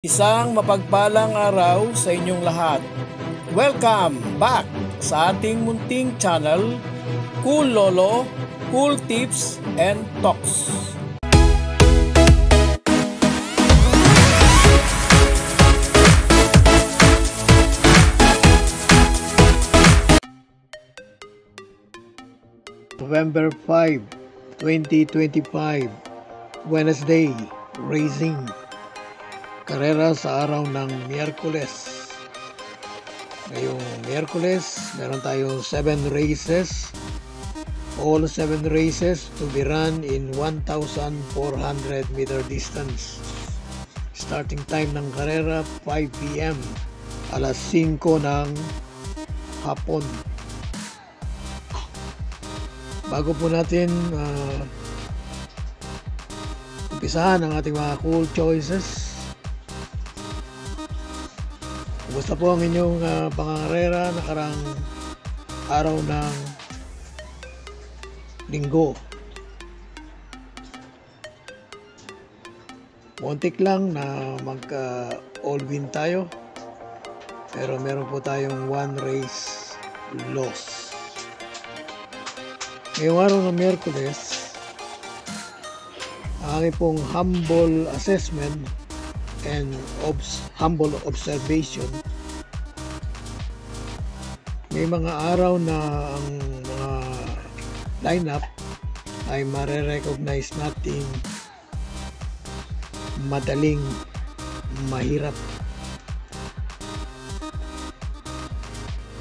Isang mapagpalang araw sa inyong lahat. Welcome back sa ating munting channel, Cool Lolo, Cool Tips and Talks. November 5, 2025, Wednesday, Racing. Karera sa araw ng Miyerkules. Ngayong Miyerkules, meron tayong 7 races. All 7 races to be run in 1,400 meter distance. Starting time ng karera, 5 p.m. Alas 5 ng hapon. Bago po natin umpisahan ang ating mga cool choices, kumusta po ang inyong pangangarera nakarang araw ng linggo? Muntik lang na all win tayo, pero meron po tayong 1 race loss. Ngayong araw ng Miyerkules, ang aking pong humble assessment and humble observation, may mga araw na ang mga lineup ay mare-recognize natin madaling mahirap,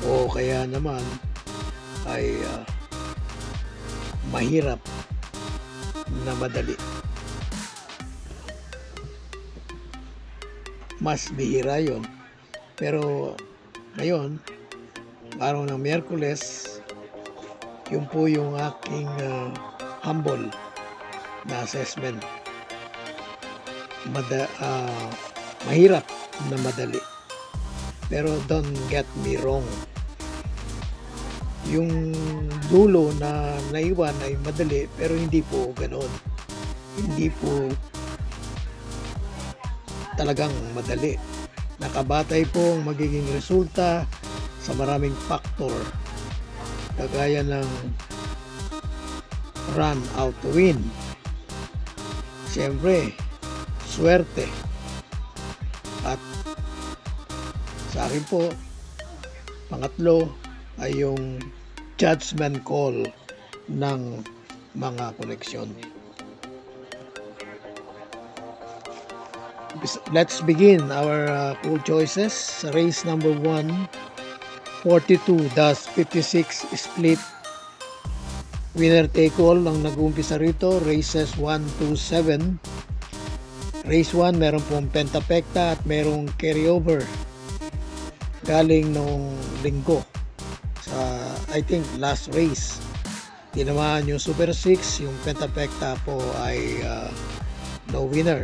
o kaya naman ay mahirap na madali. Mas bihira yon. Pero ngayon, araw ng Miyerkules, yun po yung aking humble na assessment. Mahirap na madali. Pero don't get me wrong, yung dulo na naiwan ay madali, pero hindi po ganoon. Hindi po talagang madali. Nakabatay po ang magiging resulta sa maraming factor, kagaya ng run out to win, siyempre swerte, at sa akin po pangatlo ay yung judgment call ng mga koneksyon. Let's begin our cool choices. Race number 1, 42-56 split. Winner take all ang nag-uumpisa rito. Races 1 to 7. Race 1, meron pong pentapekta at merong carryover galing nung linggo sa, I think, last race. Tinamaan yung Super 6, yung pentapekta po ay no winner.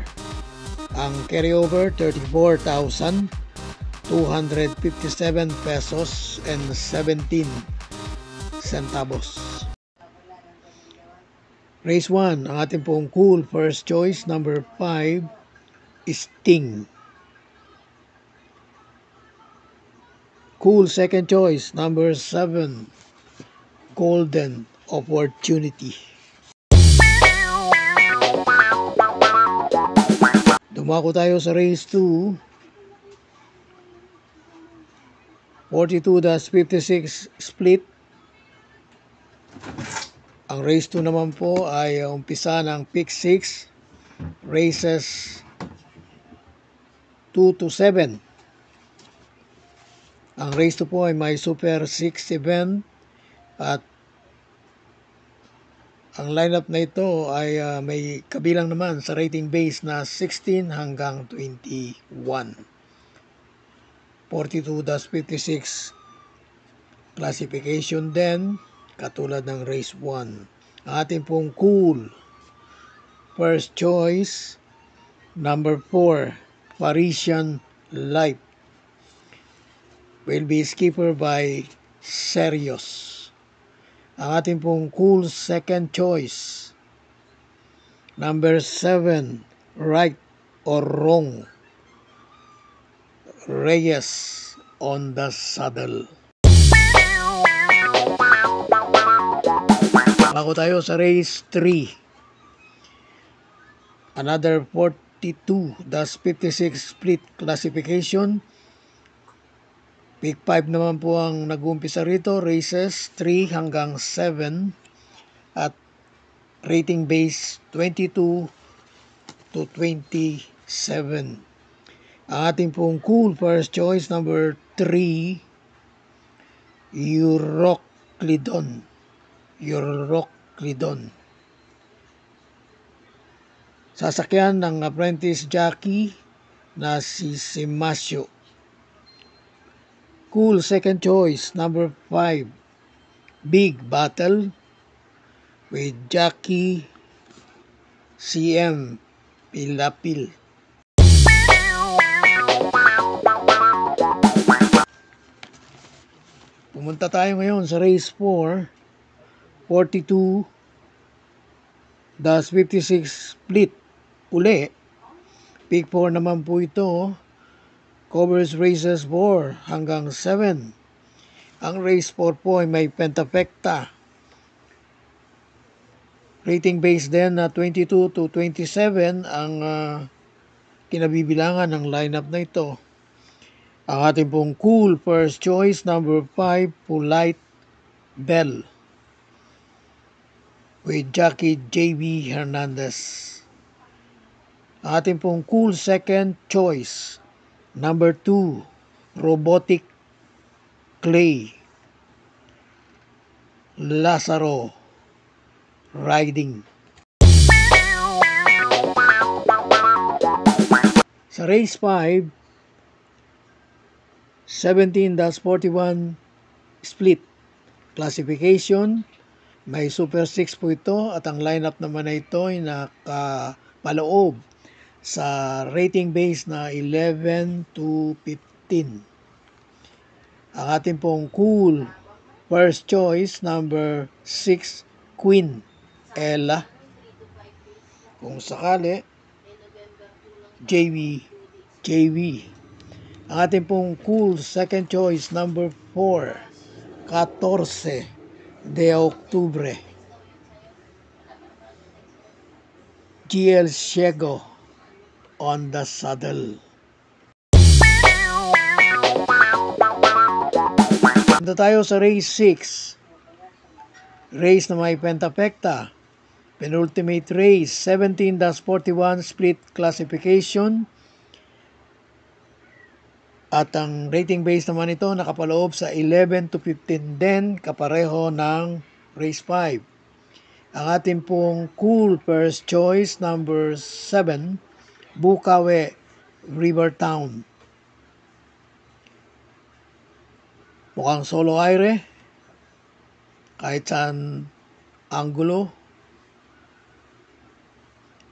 Ang carryover, 34,257 pesos and 17 centavos. Race 1, ang ating pong cool first choice, number 5, Sting. Cool second choice, number 7, Golden Opportunity. Dumako tayo sa race 2, 42-56 split. Ang race 2 naman po ay umpisa ng pick 6, races 2 to 7. Ang race 2 po ay may Super 6 event, at ang lineup na ito ay may kabilang naman sa rating base na 16 hanggang 21. 42-56 classification din, katulad ng race 1. Ang ating pong cool first choice, number 4, Parisian Life, will be skipper by Serious. Ang ating pong cool second choice, number 7, Right or Wrong, Reyes on the saddle. Bago tayo sa race 3. Another 42-56 split classification. Pick 5 naman po ang nag-uumpisa rito. Races 3 hanggang 7. At rating base 22 to 27. Ang ating pong cool first choice, number 3, Euroclydon. Sasakyan ng apprentice jockey na si Simasio. Cool second choice, number 5, Big Battle with jockey CM Pilapil. Pumunta tayo ngayon sa race 4, 42-56 split. Uli, pick 4 naman po ito. Covers races 4 hanggang 7. Ang race 4 po ay may pentafecta. Rating base din na 22 to 27 ang kinabibilangan ng lineup na ito. Ang ating pong cool first choice, number 5, Polite Bell with jockey JB Hernandez. Ang ating pong cool second choice, number 2, Robotic Clay Lazaro riding. Sa race 5, 17-41 split classification, may Super 6 po ito at ang lineup naman na ito ay nakapaloob sa rating base na 11 to 15. Ang ating pong cool first choice, number 6, Queen Ella. Kung sakali, JV. Ang ating pong cool second choice, number 4, 14 de Octubre, GL Ciego on the saddle. Punta tayo sa race 6. Race na may pentafecta. Penultimate race, 17-41 split classification. At ang rating base naman ito nakapaloob sa 11 to 15 din, kapareho ng race 5. Ang ating pong cool first choice, number 7, Bukawe Rivertown. Mukhang solo aire, kahit saan anggulo.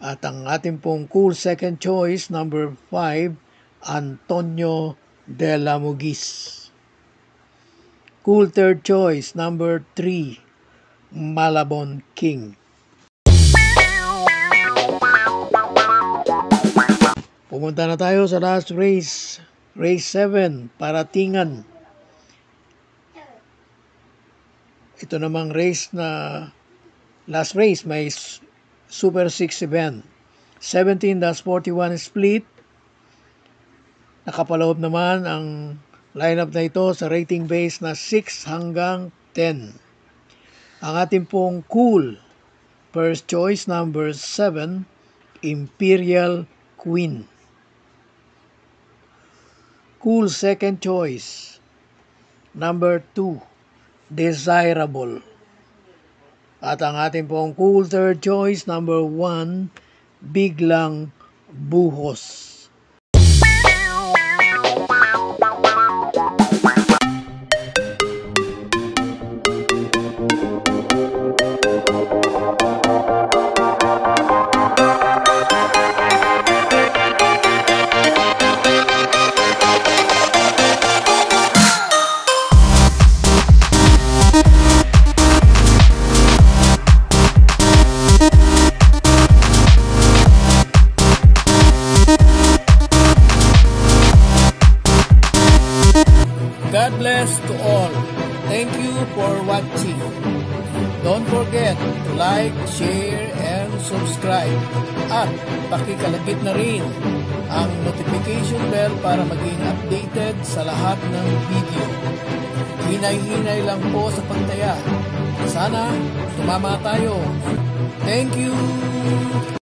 At ang ating pong cool second choice, number 5, Antonio de la Mugis. Cool third choice, number 3, Malabon King. Pumunta na tayo sa last race, race 7, Paratingan. Ito namang race na last race, may Super 6 event. 17-41 split. Nakapaloob naman ang lineup na ito sa rating base na 6 hanggang 10. Ang ating pong cool first choice, number 7, Imperial Queen. Cool second choice, number 2, Desirable. At ang ating pong cool third choice, number 1, Biglang Buhos. God bless to all. Thank you for watching. Don't forget to like, share, and subscribe. At pakikalagit na rin ang notification bell para maging updated sa lahat ng video. Hinay-hinay lang po sa pagtaya. Sana tumama tayo. Thank you!